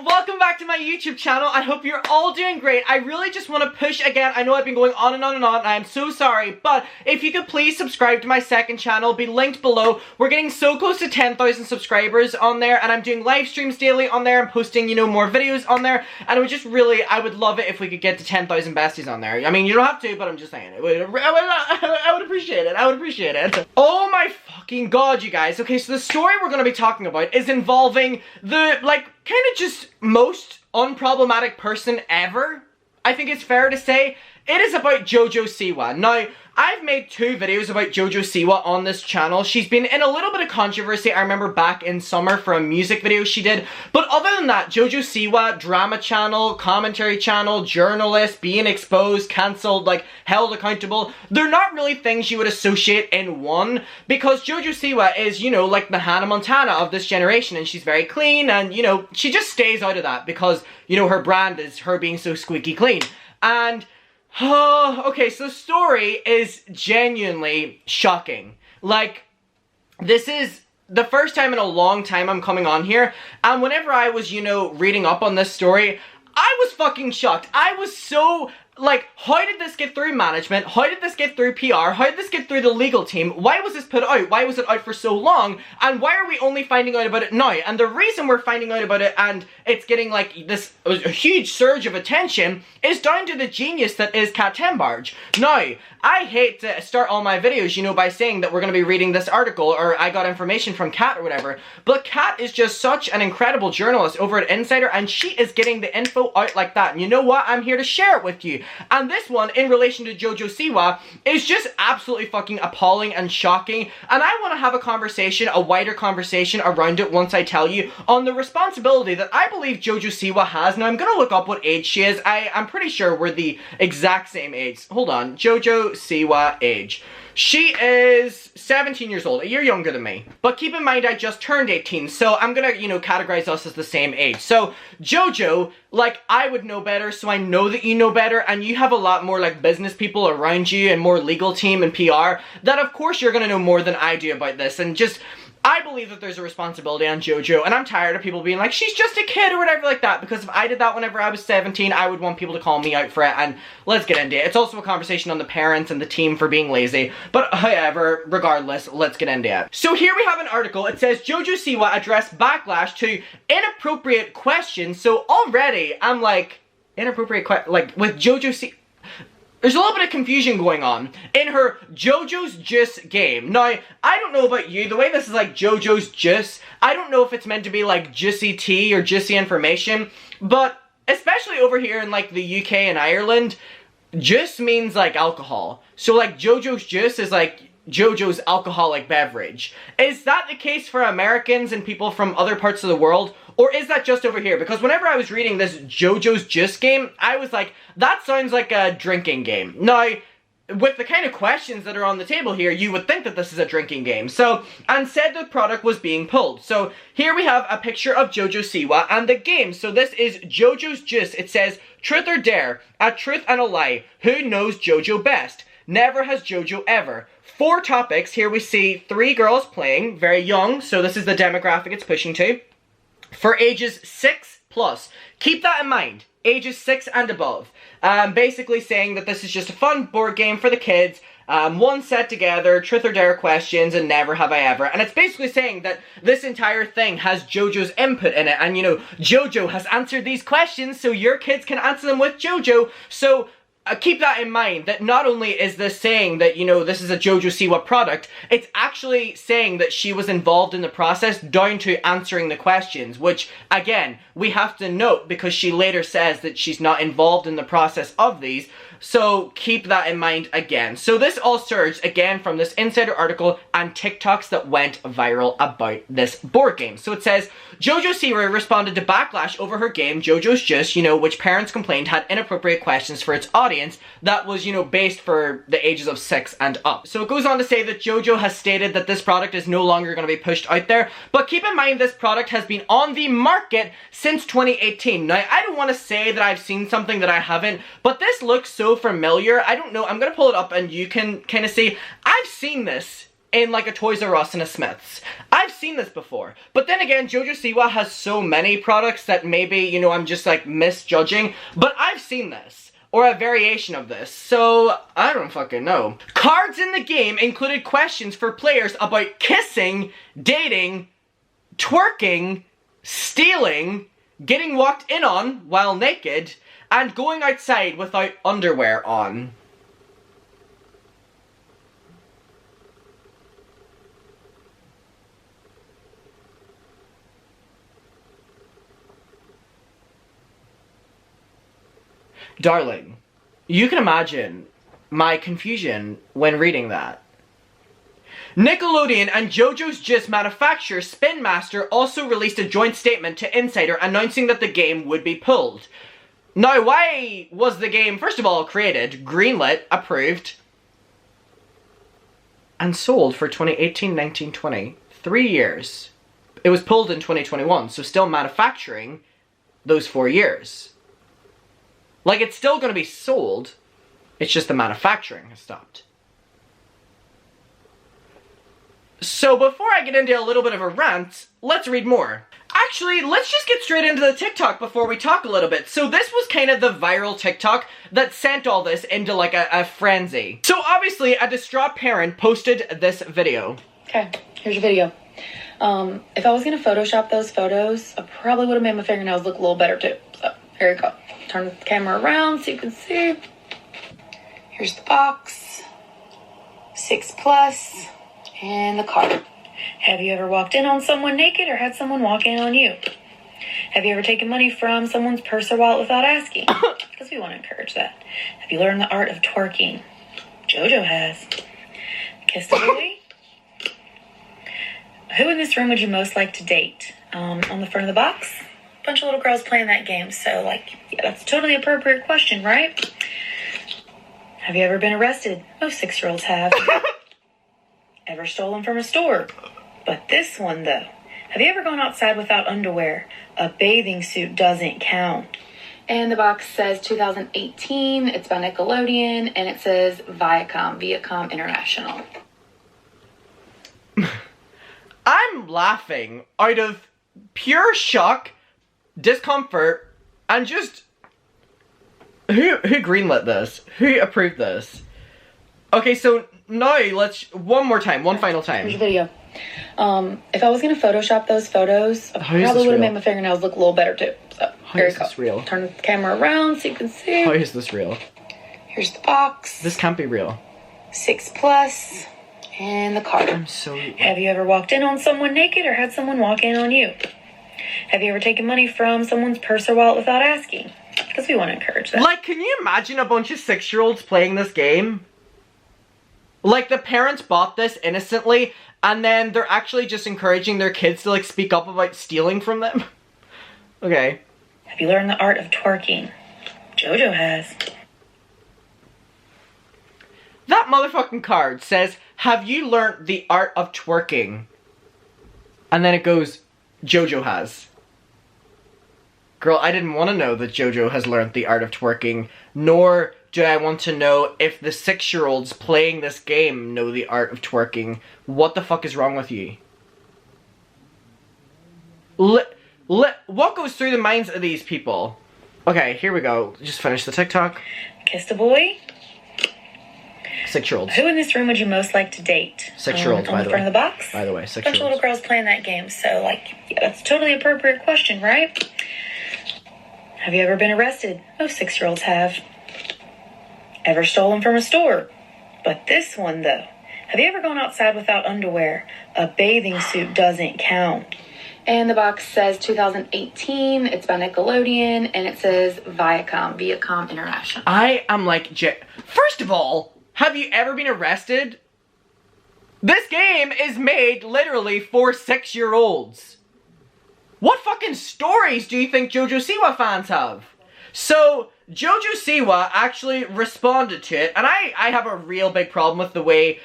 welcome back to my YouTube channel. I hope you're all doing great. I really just want to push again. I know I've been going on and on and on. I am so sorry, but if you could please subscribe to my second channel, it'll be linked below. We're getting so close to 10,000 subscribers on there, and I'm doing live streams daily on there. I'm posting, you know, more videos on there, and it would just really, I would love it if we could get to 10,000 besties on there. I mean, you don't have to, but I'm just saying. I would appreciate it. I would appreciate it. Oh my fucking god, you guys. Okay, so the story we're going to be talking about is involving the, like, kind of just most unproblematic person ever. I think it's fair to say. It is about Jojo Siwa. Now, I've made 2 videos about Jojo Siwa on this channel. She's been in a little bit of controversy, I remember back in summer for a music video she did. But other than that, Jojo Siwa, drama channel, commentary channel, journalist, being exposed, cancelled, like, held accountable, they're not really things you would associate in one. Because Jojo Siwa is, you know, like the Hannah Montana of this generation, and she's very clean, and, you know, she just stays out of that because, you know, her brand is her being so squeaky clean. And okay, so the story is genuinely shocking. Like, this is the first time in a long time I'm coming on here, and whenever I was, you know, reading up on this story, I was fucking shocked. I was so, like, how did this get through management? How did this get through PR? How did this get through the legal team? Why was this put out? Why was it out for so long? And why are we only finding out about it now? And the reason we're finding out about it and it's getting, like, this a huge surge of attention is down to the genius that is Kat Tembarge. Now, I hate to start all my videos, you know, by saying that we're going to be reading this article or I got information from Kat or whatever, but Kat is just such an incredible journalist over at Insider, and she is getting the info out like that. And you know what? I'm here to share it with you. And this one, in relation to Jojo Siwa, is just absolutely fucking appalling and shocking. And I want to have a conversation, a wider conversation around it once I tell you on the responsibility that I believe Jojo Siwa has. Now, I'm going to look up what age she is. I'm pretty sure we're the exact same age. Hold on. Jojo Siwa age. She is 17 years old, a year younger than me. But keep in mind, I just turned 18, so I'm gonna, you know, categorize us as the same age. So, Jojo, like, I would know better, so I know that you know better, and you have a lot more, like, business people around you, and more legal team and PR, that of course you're gonna know more than I do about this, and just, I believe that there's a responsibility on Jojo, and I'm tired of people being like, she's just a kid or whatever like that, because if I did that whenever I was 17, I would want people to call me out for it, and let's get into it. It's also a conversation on the parents and the team for being lazy, but however, regardless, let's get into it. So here we have an article. It says, Jojo Siwa addressed backlash to inappropriate questions. So already, I'm like, inappropriate like, with Jojo Siwa, there's a little bit of confusion going on in her JoJo's Juice game. Now, I don't know about you, the way this is like JoJo's Juice, I don't know if it's meant to be like juicy tea or juicy information, but especially over here in like the UK and Ireland, juice means like alcohol. So like JoJo's Juice is like JoJo's alcoholic beverage. Is that the case for Americans and people from other parts of the world? Or is that just over here? Because whenever I was reading this JoJo's Juice game, I was like, that sounds like a drinking game. Now, with the kind of questions that are on the table here, you would think that this is a drinking game. So, and said the product was being pulled. So, here we have a picture of Jojo Siwa and the game. So, this is JoJo's Juice. It says, truth or dare, a truth and a lie. Who knows Jojo best? Never has Jojo ever. 4 topics. Here we see 3 girls playing, very young. So, this is the demographic it's pushing to. For ages 6 plus. Keep that in mind. Ages 6 and above. Basically saying that this is just a fun board game for the kids. One set together, truth or dare questions, and never have I ever. And it's basically saying that this entire thing has Jojo's input in it. And, you know, Jojo has answered these questions, so your kids can answer them with Jojo. So, keep that in mind, that not only is this saying that, you know, this is a Jojo Siwa product, it's actually saying that she was involved in the process down to answering the questions, which, again, we have to note because she later says that she's not involved in the process of these, so keep that in mind again. So this all surged, again, from this Insider article and TikToks that went viral about this board game. So it says, Jojo Siwa responded to backlash over her game, Jojo's Juice, you know, which parents complained had inappropriate questions for its audience that was, you know, based for the ages of 6 and up. So it goes on to say that Jojo has stated that this product is no longer going to be pushed out there, but keep in mind this product has been on the market since 2018. Now, I don't want to say that I've seen something that I haven't, but this looks so familiar. I don't know. I'm going to pull it up and you can kind of see. I've seen this in like a Toys R Us and a Smith's. I've seen this before. But then again, Jojo Siwa has so many products that maybe, you know, I'm just like misjudging. But I've seen this. Or a variation of this. So, I don't fucking know. Cards in the game included questions for players about kissing, dating, twerking, stealing, getting walked in on while naked, and going outside without underwear on. Darling, you can imagine my confusion when reading that. Nickelodeon and JoJo's Gist manufacturer Spin Master also released a joint statement to Insider announcing that the game would be pulled. Now, why was the game, first of all, created, greenlit, approved, and sold for 2018, 19, 20? 3 years. It was pulled in 2021, so still manufacturing those 4 years. Like, it's still going to be sold, it's just the manufacturing has stopped. So before I get into a little bit of a rant, let's read more. Actually, let's just get straight into the TikTok before we talk a little bit. So this was kind of the viral TikTok that sent all this into like a frenzy. So obviously, a distraught parent posted this video. Okay, here's your video. If I was gonna Photoshop those photos, I probably would have made my fingernails look a little better too. So, here you go. Turn the camera around so you can see. Here's the box. 6+. And the card. Have you ever walked in on someone naked or had someone walk in on you? Have you ever taken money from someone's purse or wallet without asking? Because we want to encourage that. Have you learned the art of twerking? Jojo has. Kissed a boy? Who in this room would you most like to date? On the front of the box? A bunch of little girls playing that game, so like, yeah, that's a totally appropriate question, right? Have you ever been arrested? Most 6-year-olds have. Ever stolen from a store? But this one, though. Have you ever gone outside without underwear? A bathing suit doesn't count. And the box says 2018. It's by Nickelodeon. And it says Viacom International. I'm laughing out of pure shock, discomfort, and just... Who greenlit this? Who approved this? Okay, so now let's... One more time. One final time. Here's your video. If I was going to Photoshop those photos, I probably would have made my fingernails look a little better too. So, here you go. This real? Turn the camera around so you can see. How is this real? Here's the box. This can't be real. 6+. And the card. I'm so... Have you ever walked in on someone naked or had someone walk in on you? Have you ever taken money from someone's purse or wallet without asking? Because we want to encourage that. Like, can you imagine a bunch of 6-year-olds playing this game? Like, the parents bought this innocently, and then they're actually just encouraging their kids to, like, speak up about stealing from them? Okay. Have you learned the art of twerking? Jojo has. That motherfucking card says, have you learned the art of twerking? And then it goes, Jojo has. Girl, I didn't want to know that Jojo has learned the art of twerking, nor do I want to know if the 6-year-olds playing this game know the art of twerking. What the fuck is wrong with you? What goes through the minds of these people? Okay, here we go. Just finish the TikTok. Kissed a boy? 6-year-olds. Who in this room would you most like to date? 6-year-olds, by the way. On the front of the box? By the way, 6-year-olds. A bunch of little girls playing that game, so like, yeah, that's a totally appropriate question, right? Have you ever been arrested? Most 6-year-olds have. Ever stolen from a store? But this one, though. Have you ever gone outside without underwear? A bathing suit doesn't count. And the box says 2018. It's by Nickelodeon. And it says Viacom International. I am like... First of all, have you ever been arrested? This game is made literally for 6-year-olds. What fucking stories do you think Jojo Siwa fans have? So, Jojo Siwa actually responded to it, and I have a real big problem with the way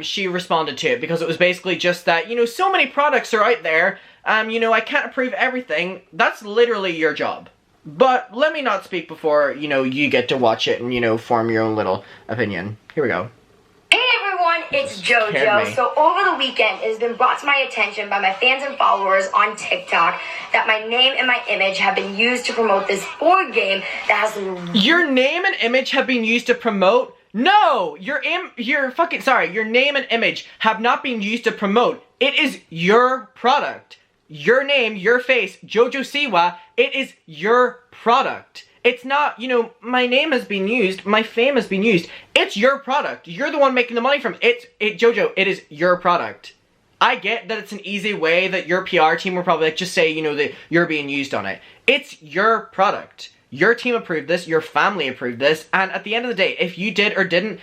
she responded to it, because it was basically just that, you know, so many products are out there, you know, I can't approve everything. That's literally your job. But let me not speak before, you know, you get to watch it and, you know, form your own little opinion. Here we go. Hey everyone! everyone, it's Jojo. So over the weekend, it has been brought to my attention by my fans and followers on TikTok that my name and my image have been used to promote this board game that has... Your name and image have been used to promote? No! Your name and image have not been used to promote. It is your product. Your name, your face, Jojo Siwa, it is your product. It's not, you know, my name has been used, my fame has been used. It's your product. You're the one making the money from it. Jojo, it is your product. I get that it's an easy way that your PR team will probably like just say, you know, that you're being used on it. It's your product. Your team approved this, your family approved this, and at the end of the day, if you did or didn't,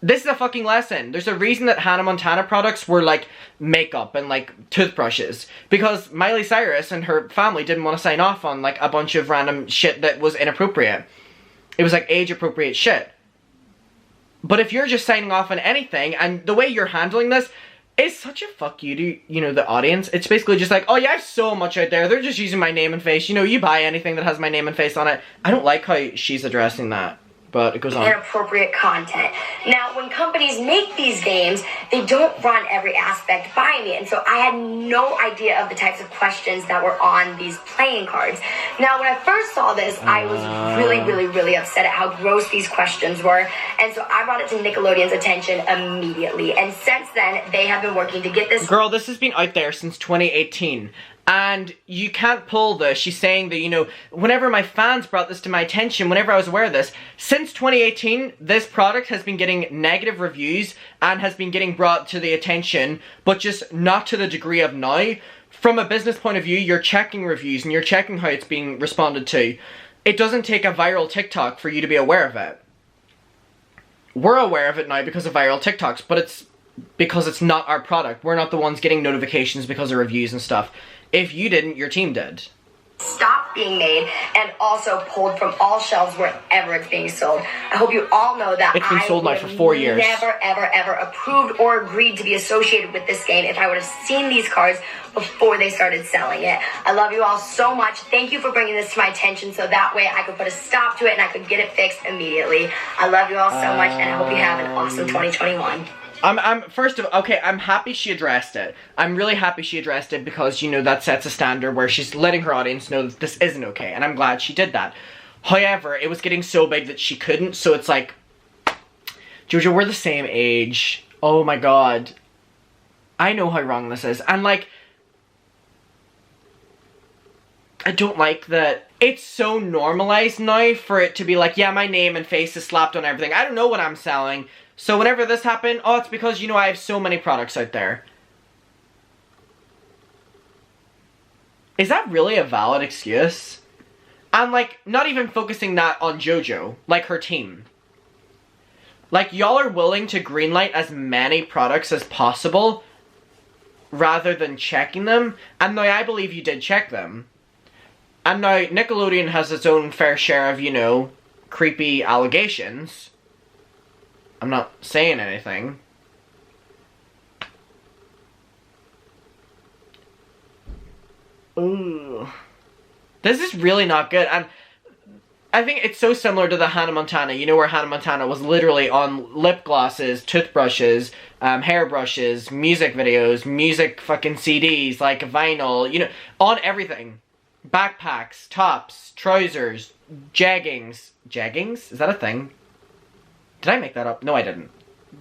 this is a fucking lesson. There's a reason that Hannah Montana products were like makeup and like toothbrushes. Because Miley Cyrus and her family didn't want to sign off on like a bunch of random shit that was inappropriate. It was like age appropriate shit. But if you're just signing off on anything, and the way you're handling this is such a fuck you to, you know, the audience. It's basically just like, oh yeah, I have so much out there. They're just using my name and face. You know, you buy anything that has my name and face on it. I don't like how she's addressing that. But it goes on. Inappropriate content. Now, when companies make these games, they don't run every aspect by me, and so I had no idea of the types of questions that were on these playing cards. Now, when I first saw this, I was really upset at how gross these questions were, and so I brought it to Nickelodeon's attention immediately, and since then, they have been working to get this... Girl, this has been out there since 2018. And you can't pull this. She's saying that, you know, whenever my fans brought this to my attention, whenever I was aware of this, since 2018, this product has been getting negative reviews and has been getting brought to the attention, but just not to the degree of now. From a business point of view, you're checking reviews and you're checking how it's being responded to. It doesn't take a viral TikTok for you to be aware of it. We're aware of it now because of viral TikToks, but it's because it's not our product. We're not the ones getting notifications because of reviews and stuff. If you didn't, your team did. Stop being made and also pulled from all shelves wherever it's being sold. I hope you all know that it's been sold now for 4 years. Never, ever approved or agreed to be associated with this game if I would have seen these cards before they started selling it. I love you all so much. Thank you for bringing this to my attention so that way I could put a stop to it and I could get it fixed immediately. I love you all so much and I hope you have an awesome 2021. I'm happy she addressed it. I'm really happy she addressed it because, you know, that sets a standard where she's letting her audience know that this isn't okay, and I'm glad she did that. However, it was getting so big that she couldn't, so it's like, Jojo, we're the same age. Oh my god. I know how wrong this is. And like, I don't like that it's so normalized now for it to be like, yeah, my name and face is slapped on everything. I don't know what I'm selling. So whenever this happened, oh, it's because, you know, I have so many products out there. Is that really a valid excuse? And, like, not even focusing that on Jojo, like her team. Like, y'all are willing to greenlight as many products as possible rather than checking them. And now I believe you did check them. And now Nickelodeon has its own fair share of, you know, creepy allegations. I'm not saying anything. Ooh. This is really not good. And I think it's so similar to the Hannah Montana. You know, where Hannah Montana was literally on lip glosses, toothbrushes, hairbrushes, music videos, music fucking CDs, like vinyl, you know, on everything. Backpacks, tops, trousers, jeggings. Jeggings? Is that a thing? Did I make that up? No, I didn't.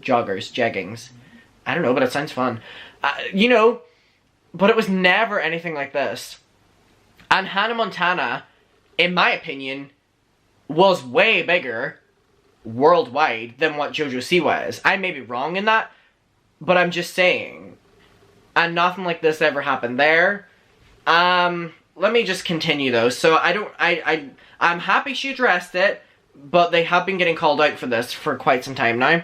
Joggers, jeggings. I don't know, but it sounds fun. You know, but it was never anything like this. And Hannah Montana, in my opinion, was way bigger worldwide than what Jojo Siwa is. I may be wrong in that, but I'm just saying. And nothing like this ever happened there. Let me just continue though. So I'm happy she addressed it. But they have been getting called out for this for quite some time now.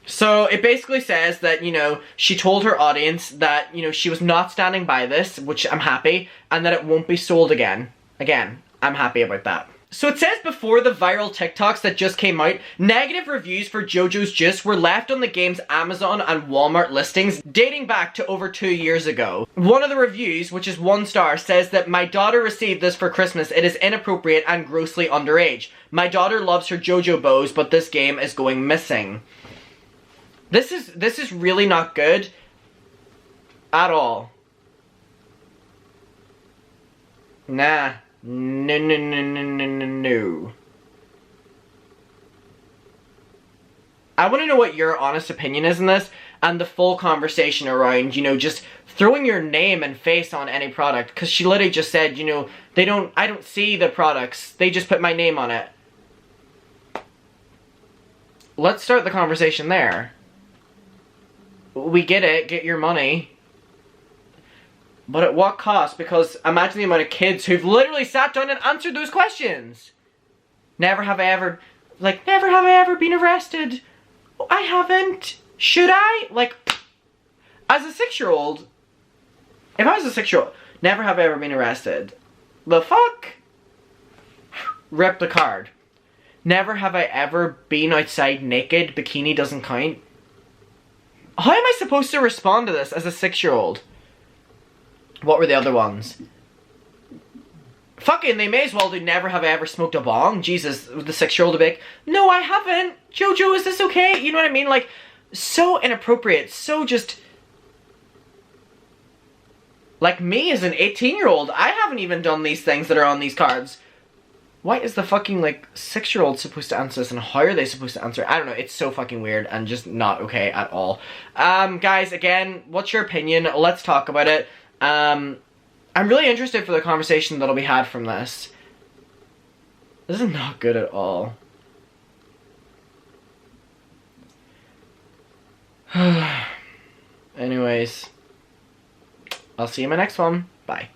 So it basically says that, you know, she told her audience that, you know, she was not standing by this, which I'm happy, and that it won't be sold again. Again, I'm happy about that. So it says before the viral TikToks that just came out, negative reviews for JoJo's Juice were left on the game's Amazon and Walmart listings dating back to over 2 years ago. One of the reviews, which is 1 star, says that my daughter received this for Christmas. It is inappropriate and grossly underage. My daughter loves her JoJo bows, but this game is going missing. This is really not good at all. Nah. No, no, no, no, no, no, no. I want to know what your honest opinion is in this, and the full conversation around, you know, just throwing your name and face on any product. Because she literally just said, you know, I don't see the products. They just put my name on it. Let's start the conversation there. We get it, get your money. But at what cost? Because imagine the amount of kids who've literally sat down and answered those questions. Never have I ever been arrested. I haven't. Should I? Like, as a 6-year-old, if I was a 6-year-old, never have I ever been arrested. The fuck? Rip the card. Never have I ever been outside naked. Bikini doesn't count. How am I supposed to respond to this as a 6-year-old? What were the other ones? Fucking, they may as well do never have I ever smoked a bong. Jesus, the 6-year-old would be like, no, I haven't. Jojo, is this okay? You know what I mean? Like, so inappropriate. So just... Like me as an 18-year-old, I haven't even done these things that are on these cards. Why is the fucking, like, 6-year-old supposed to answer this, and how are they supposed to answer it? I don't know, it's so fucking weird and just not okay at all. Guys, again, what's your opinion? Let's talk about it. I'm really interested for the conversation that'll be had from this. This is not good at all. Anyways, I'll see you in my next one. Bye.